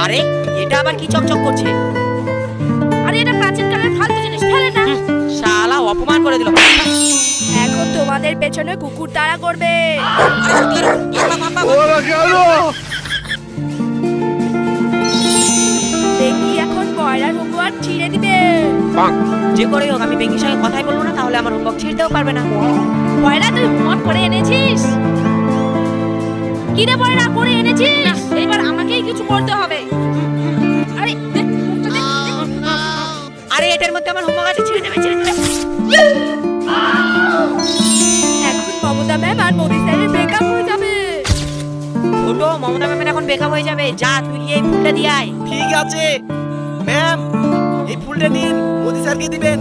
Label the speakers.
Speaker 1: আরে এটা আবার কি চকচক করছে?
Speaker 2: আরে এটা প্রাচীন কালের ফালতু জিনিস, ফেলে না।
Speaker 1: শালা অপমান করে দিল।
Speaker 2: এখন তোমাদের পেছনে কুকুর তাড়া করবে। বেঙ্গি এখন ময়রার হোমওয়ার্ক ছিঁড়ে দিবে।
Speaker 1: যে করে হোক আমি বেঙ্গির সঙ্গে কথাই বলবো না, তাহলে আমার হোমওয়ার্ক ছিঁড়তেও পারবে না।
Speaker 2: ময়রা তুই হোমওয়ার্ক করে এনেছিস? কি রে ময়রা, করে এনেছিস? এবার আমাকেই কিছু করতে হবে। আরে দেখ, মুখটা দেখ, দেখ।
Speaker 1: আরে এটার মধ্যে আমার হোমওয়ার্ক আছে, ছিঁড়ে দেবে।
Speaker 2: এখন মমতা ম্যাম আর মোদি স্যারের ব্রেকআপ হয়ে যাবে।
Speaker 1: ছোট মমতা ম্যামের এখন বেকআপ হয়ে যাবে। যা তুই গিয়ে এই ফুলটা দিয়ে আয়।
Speaker 3: ঠিক আছে ম্যাম, এই ফুলটা নিন, মোদি স্যারকে দিবেন।